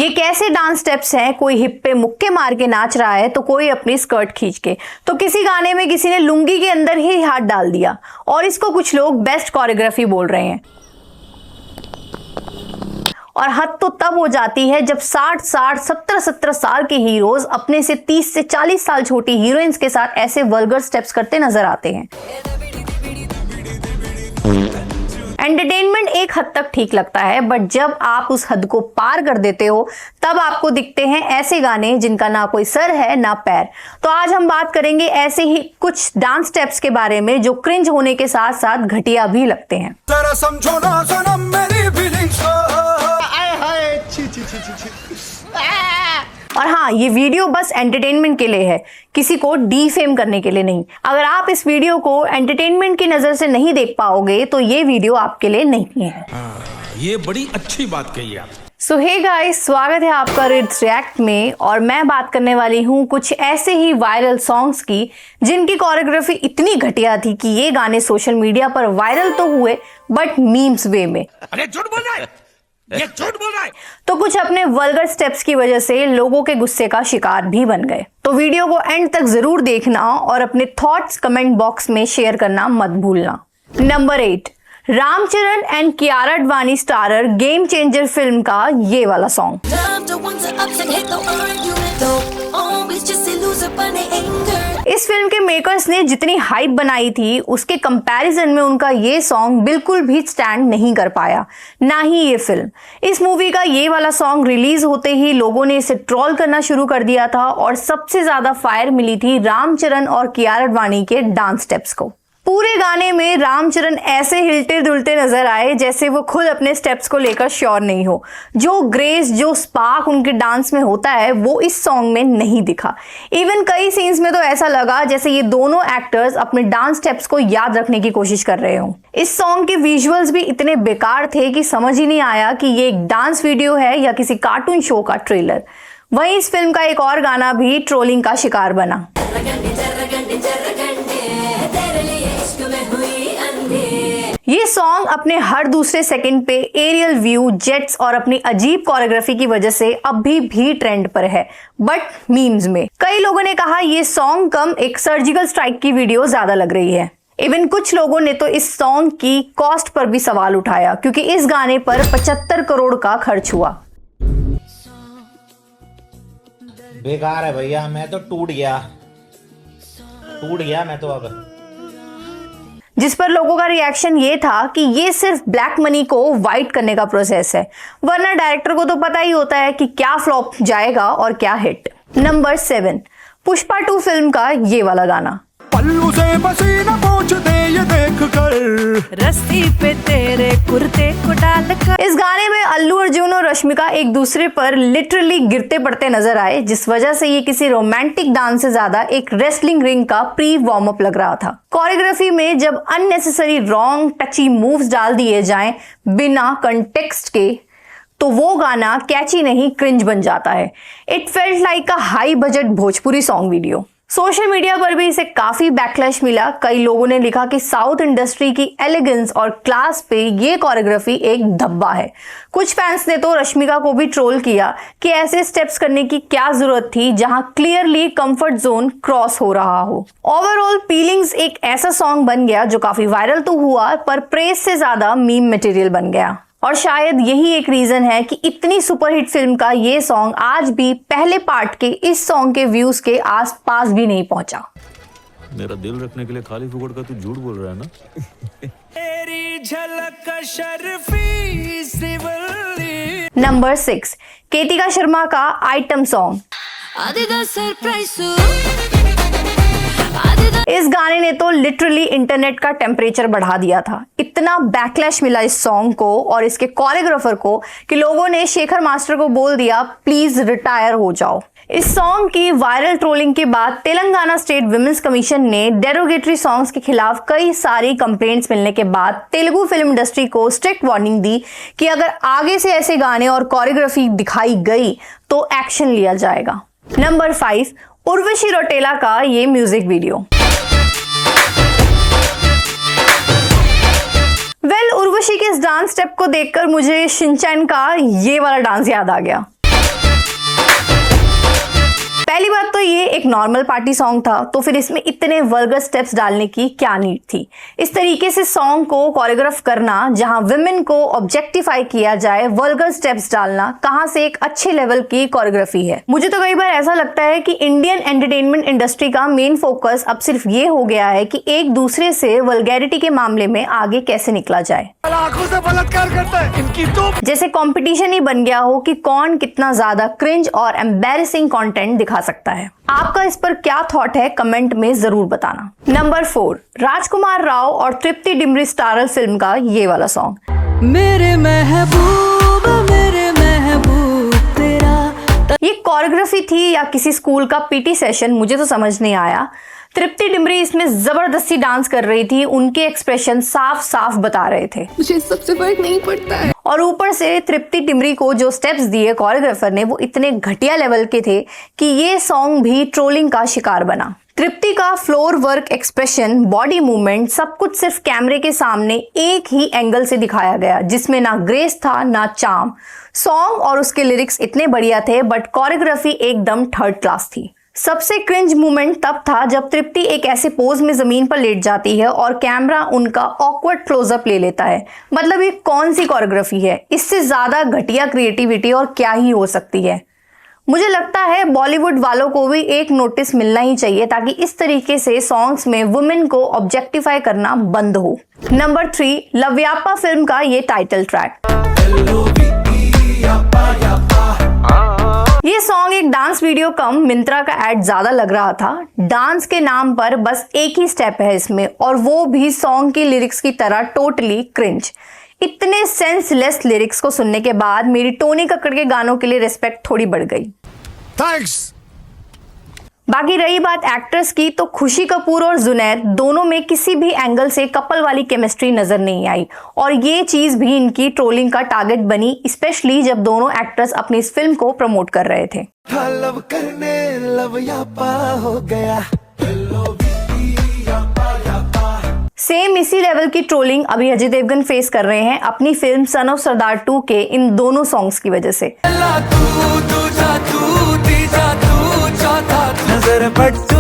ये कैसे dance steps हैं? कोई हिप पे मुक्के मार के नाच रहा है तो कोई अपनी स्कर्ट खींच के, तो किसी गाने में किसी ने लुंगी के अंदर ही हाथ डाल दिया और इसको कुछ लोग बेस्ट कोरियोग्राफी बोल रहे हैं। और हद तो तब हो जाती है जब 60-60, 17-17 साल के हीरोज अपने से 30 से 40 साल छोटी हीरोइंस के साथ ऐसे वल्गर स्टेप्स करते नजर आते हैं। एंटरटेनमेंट एक हद तक ठीक लगता है, बट जब आप उस हद को पार कर देते हो तब आपको दिखते हैं ऐसे गाने जिनका ना कोई सर है ना पैर। तो आज हम बात करेंगे ऐसे ही कुछ डांस स्टेप्स के बारे में जो क्रिंज होने के साथ साथ घटिया भी लगते हैं। जरा समझो ना सनम मेरी फीलिंग्स को। और हाँ, ये वीडियो बस एंटरटेनमेंट के लिए है, किसी को डीफेम करने के लिए नहीं। अगर आप इस वीडियो को एंटरटेनमेंट की नजर से नहीं देख पाओगे तो ये वीडियो आपके लिए नहीं है। ये बड़ी अच्छी बात कही आप। सो हे गाइस, स्वागत है आपका रिट्स रिएक्ट में। और मैं बात करने वाली हूँ कुछ ऐसे ही वायरल सॉन्ग्स की जिनकी कोरियोग्राफी इतनी घटिया थी कि ये गाने सोशल मीडिया पर वायरल तो हुए बट मीम्स वे में। अरे झूठ बोल रहा है, ये झूठ बोल रहा है। तो कुछ अपने वल्गर स्टेप्स की वजह से लोगों के गुस्से का शिकार भी बन गए। तो वीडियो को एंड तक जरूर देखना और अपने थॉट्स कमेंट बॉक्स में शेयर करना मत भूलना। Number 8, Ram Charan and Kiara Advani starrer game changer film का ये वाला सॉन्ग। इस फिल्म के मेकर्स ने जितनी हाइप बनाई थी उसके कंपैरिजन में उनका ये सॉन्ग बिल्कुल भी स्टैंड नहीं कर पाया, ना ही ये फिल्म। इस मूवी का ये वाला सॉन्ग रिलीज होते ही लोगों ने इसे ट्रोल करना शुरू कर दिया था और सबसे ज्यादा फायर मिली थी रामचरण और कियारा अडवाणी के डांस स्टेप्स को। पूरे गाने में रामचरण ऐसे हिलते डुलते नजर आए जैसे वो खुद अपने स्टेप्स को लेकर श्योर नहीं हो। जो ग्रेस, जो स्पार्क उनके डांस में होता है वो इस सॉन्ग में नहीं दिखा। इवन कई सीन्स में तो ऐसा लगा जैसे ये दोनों एक्टर्स अपने डांस स्टेप्स को याद रखने की कोशिश कर रहे हो। इस सॉन्ग के विजुअल्स भी इतने बेकार थे कि समझ ही नहीं आया कि ये एक डांस वीडियो है या किसी कार्टून शो का ट्रेलर। वहीं इस फिल्म का एक और गाना भी ट्रोलिंग का शिकार बना। ये सॉन्ग अपने हर दूसरे सेकंड पे एरियल व्यू, जेट्स और अपनी अजीब कोरियोग्राफी की वजह से अभी भी ट्रेंड पर है, बट मीम्स में। कई लोगों ने कहा ये सॉन्ग कम एक सर्जिकल स्ट्राइक की वीडियो ज्यादा लग रही है। इवन कुछ लोगों ने तो इस सॉन्ग की कॉस्ट पर भी सवाल उठाया क्योंकि इस गाने पर 75 करोड़ का खर्च हुआ। बेकार है भैया, मैं तो टूट गया मैं तो अब। जिस पर लोगों का रिएक्शन ये था कि ये सिर्फ ब्लैक मनी को वाइट करने का प्रोसेस है, वरना डायरेक्टर को तो पता ही होता है कि क्या फ्लॉप जाएगा और क्या हिट। नंबर 7, पुष्पा 2 फिल्म का ये वाला गाना। पल्लू से पसीना पोंछ दे ये देख कर, रस्सी पे तेरे कुर्ते को डाल कर। इस गाने में अल्लू अर्जुन और रश्मिका एक दूसरे पर लिटरली गिरते पड़ते नजर आए, जिस वजह से ये किसी रोमांटिक डांस से ज्यादा एक रेसलिंग रिंग का प्री वार्म अप लग रहा था। कोरियोग्राफी में जब अननेसेसरी रॉन्ग टची मूव्स डाल दिए जाएं बिना कंटेक्स्ट के तो वो गाना कैची नहीं क्रिंज बन जाता है। It felt like a high budget Bhojpuri song video. Social media पर भी इसे काफी बैकलैश मिला। कई लोगों ने लिखा कि साउथ इंडस्ट्री की एलिगेंस और क्लास पे ये कोरियोग्राफी एक धब्बा है। कुछ फैंस ने तो रश्मिका को भी ट्रोल किया कि ऐसे स्टेप्स करने की क्या जरूरत थी जहां क्लियरली कंफर्ट जोन क्रॉस हो रहा हो। ओवरऑल फीलिंग्स एक ऐसा सॉन्ग बन गया जो काफी वायरल तो हुआ पर प्रेज से ज्यादा मीम मटेरियल बन गया। और शायद यही एक रीजन है कि इतनी सुपरहिट फिल्म का ये सॉन्ग आज भी पहले पार्ट के इस सॉन्ग के व्यूज के आसपास भी नहीं पहुंचा। मेरा दिल रखने के लिए खाली फुकड़ का तू झूठ बोल रहा है ना। तेरी झलक शर्फी सिवली। नंबर 6, केतिका शर्मा का आइटम सॉन्ग। इस गाने ने तो लिटरली इंटरनेट का टेम्परेचर बढ़ा दिया था। इतना बैकलैश मिला इस सॉन्ग को और इसके कोरियोग्राफर को कि लोगों ने शेखर मास्टर को बोल दिया प्लीज रिटायर हो जाओ। इस सॉन्ग की वायरल ट्रोलिंग के बाद तेलंगाना स्टेट विमेंस कमीशन ने डेरोगेटरी सॉन्ग्स के खिलाफ कई सारी कंप्लेंट्स मिलने के बाद तेलुगु फिल्म इंडस्ट्री को स्ट्रिक्ट वार्निंग दी कि अगर आगे से ऐसे गाने और कोरियोग्राफी दिखाई गई तो एक्शन लिया जाएगा। नंबर 5, उर्वशी रौटेला का ये म्यूजिक वीडियो। उर्वशी के इस डांस स्टेप को देखकर मुझे शिनचैन का ये वाला डांस याद आ गया। ये एक नॉर्मल पार्टी सॉन्ग था, तो फिर इसमें इतने वल्गर स्टेप्स डालने की क्या नीड थी। इस तरीके से सॉन्ग को कोरियोग्राफ करना जहां विमेन को ऑब्जेक्टिफाई किया जाए, वल्गर स्टेप्स डालना कहां से एक अच्छे लेवल की कोरियोग्राफी है। मुझे तो कई बार ऐसा लगता है कि इंडियन एंटरटेनमेंट इंडस्ट्री का मेन फोकस अब सिर्फ ये हो गया है कि एक दूसरे से वल्गैरिटी के मामले में आगे कैसे निकला जाए। आंखों से बलात्कार करता है इनकी तो जैसे कंपटीशन ही बन गया हो कि कौन कितना ज्यादा क्रिंज और एम्बैरेसिंग कंटेंट दिखा सकता है। आपका इस पर क्या थॉट है, कमेंट में जरूर बताना। नंबर 4, राजकुमार राव और तृप्ति डिमरी स्टारर फिल्म का ये वाला सॉन्ग, मेरे महबूब तेरा। ये कोरियोग्राफी थी या किसी स्कूल का पीटी सेशन, मुझे तो समझ नहीं आया। तृप्ति डिमरी इसमें जबरदस्ती डांस कर रही थी, उनके एक्सप्रेशन साफ साफ बता रहे थे मुझे सबसे फर्क नहीं पड़ता है। और ऊपर से तृप्ति डिमरी को जो स्टेप्स दिए कोरियोग्राफर ने वो इतने घटिया लेवल के थे कि ये सॉन्ग भी ट्रोलिंग का शिकार बना। तृप्ति का floor work, expression, body movement सब कुछ सिर्फ कैमरे के सामने एक ही एंगल से दिखाया गया, जिसमें ना ग्रेस था ना चार्म। सॉन्ग और उसके लिरिक्स इतने बढ़िया थे बट कोरियोग्राफी एकदम थर्ड क्लास थी। सबसे क्रिंज मोमेंट तब था जब तृप्ति एक ऐसे पोज में जमीन पर लेट जाती है और कैमरा उनका ऑकवर्ड क्लोजअप ले लेता है। मतलब ये कौन सी कोरियोग्राफी है, इससे ज्यादा घटिया क्रिएटिविटी और क्या ही हो सकती है। मुझे लगता है बॉलीवुड वालों को भी एक नोटिस मिलना ही चाहिए ताकि इस तरीके से सॉन्ग्स में वुमेन को ऑब्जेक्टिफाई करना बंद हो। नंबर 3, लव्यापा फिल्म का ये टाइटल ट्रैक। ये सॉन्ग एक डांस वीडियो कम मिंत्रा का एड ज्यादा लग रहा था। डांस के नाम पर बस एक ही स्टेप है इसमें, और वो भी सॉन्ग की लिरिक्स की तरह टोटली क्रिंज। इतने सेंसलेस लिरिक्स को सुनने के बाद मेरी टोनी कक्कड़ के गानों के लिए रिस्पेक्ट थोड़ी बढ़ गई। थैंक्स। बाकी रही बात एक्ट्रेस की, तो खुशी कपूर और जुनैद दोनों में किसी भी एंगल से कपल वाली केमिस्ट्री नजर नहीं आई, और ये चीज भी इनकी ट्रोलिंग का टारगेट बनी, स्पेशली जब दोनों एक्ट्रेस अपनी इस फिल्म को प्रमोट कर रहे थे। लव करने लवयापा हो गया। सेम इसी लेवल की ट्रोलिंग अभी अजय देवगन फेस कर रहे हैं अपनी फिल्म सन ऑफ सरदार 2 के इन दोनों सॉन्ग्स की वजह से। नजर पट्टू।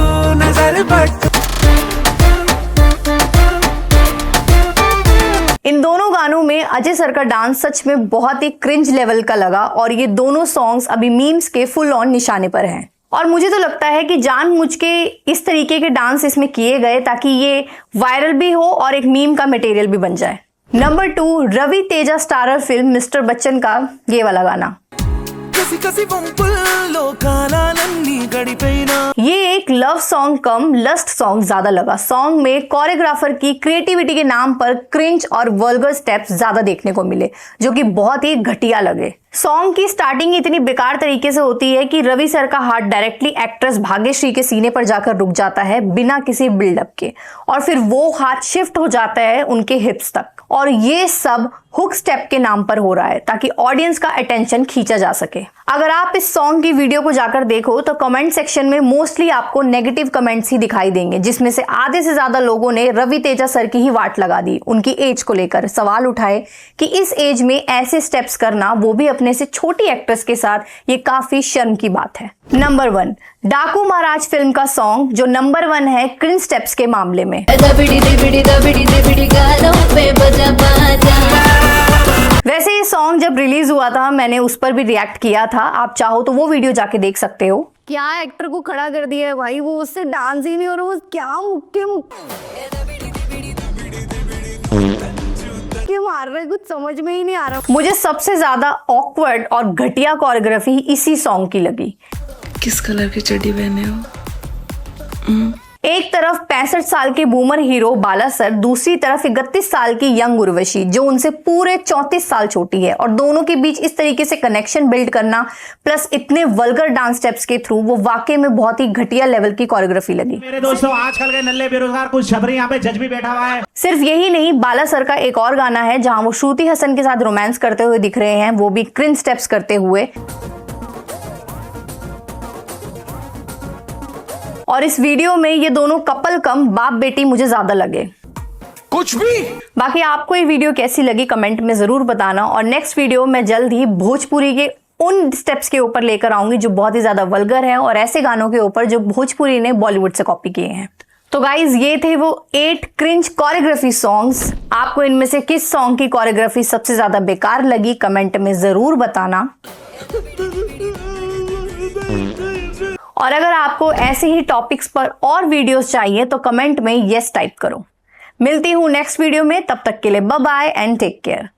इन दोनों गानों में अजय सर का डांस सच में बहुत ही क्रिंज लेवल का लगा, और ये दोनों सॉन्ग्स अभी मीम्स के फुल ऑन निशाने पर हैं। और मुझे तो लगता है कि जानबूझ के इस तरीके के डांस इसमें किए गए ताकि ये वायरल भी हो और एक मीम का मटेरियल भी बन जाए। Number 2, Ravi Teja starrer film mister Bachchan का ये वाला गाना। ये एक लव सॉन्ग कम लस्ट सॉन्ग ज्यादा लगा। सॉन्ग में कोरियोग्राफर की क्रिएटिविटी के नाम पर क्रिंज और वल्गर स्टेप्स ज्यादा देखने को मिले, जो कि बहुत ही घटिया लगे। सॉन्ग की स्टार्टिंग इतनी बेकार तरीके से होती है कि रवि सर का हाथ डायरेक्टली एक्ट्रेस भाग्यश्री के सीने पर जाकर रुक जाता है बिना किसी बिल्डअप के, और फिर वो हाथ शिफ्ट हो जाता है उनके हिप्स तक, और ये सब हुक स्टेप के नाम पर हो रहा है ताकि ऑडियंस का अटेंशन खींचा जा सके। अगर आप इस सॉन्ग की वीडियो को जाकर देखो तो कमेंट सेक्शन में मोस्टली आपको नेगेटिव कमेंट्स ही दिखाई देंगे, जिसमें से आधे से ज्यादा लोगों ने रवि तेजा सर की ही वाट लगा दी, उनकी एज को लेकर सवाल उठाए कि इस एज में ऐसे स्टेप्स करना, वो भी अपने से छोटी एक्ट्रेस के साथ, ये काफी शर्म की बात है। नंबर 1, डाकू महाराज फिल्म का सॉन्ग जो नंबर 1 है क्रिंज स्टेप्स के मामले में। वैसे ये सॉन्ग जब रिलीज हुआ था मैंने उस पर भी रिएक्ट किया था, आप चाहो तो वो वीडियो जाके देख सकते हो। क्या एक्टर को खड़ा कर दिया है भाई, वो उससे डांस ही नहीं हो रहा, वो क्या मुक्के मार रहे, कुछ समझ में ही नहीं आ रहा। मुझे सबसे ज्यादा ऑकवर्ड और घटिया कोरियोग्राफी इसी सॉन्ग की लगी। किस कलर की चड्डी पहने हो? एक तरफ 65 साल के बूमर हीरो बाला सर, दूसरी तरफ 31 साल की यंग उर्वशी जो उनसे पूरे 34 साल छोटी है, और दोनों के बीच इस तरीके से कनेक्शन बिल्ड करना प्लस इतने वल्गर डांस स्टेप्स के थ्रू, वो वाकई में बहुत ही घटिया लेवल की कोरियोग्राफी लगी। मेरे दोस्तों, आजकल के नल्ले बेरोजगार कुछ छबरी यहाँ पे जज भी बैठा हुआ है। सिर्फ यही नहीं, बाला सर का एक और गाना है जहां वो श्रुति हसन के साथ रोमांस करते हुए दिख रहे हैं, वो भी क्रिंज स्टेप्स करते हुए। और इस वीडियो में ये दोनों कपल कम बाप बेटी मुझे ज्यादा लगे। कुछ भी। बाकी आपको ये वीडियो कैसी लगी कमेंट में जरूर बताना, और नेक्स्ट वीडियो मैं जल्द ही भोजपुरी के उन स्टेप्स के ऊपर लेकर आऊंगी जो बहुत ही ज्यादा वल्गर है और ऐसे गानों के ऊपर जो भोजपुरी ने बॉलीवुड से कॉपी किए हैं। तो गाइज ये थे वो 8 क्रिंज कोरियोग्राफी सॉन्ग्स। आपको इनमें से किस सॉन्ग की कोरियोग्राफी सबसे ज्यादा बेकार लगी कमेंट में जरूर बताना। और अगर आपको ऐसे ही टॉपिक्स पर और वीडियोस चाहिए तो कमेंट में यस टाइप करो। मिलती हूँ नेक्स्ट वीडियो में, तब तक के लिए bye bye and take care.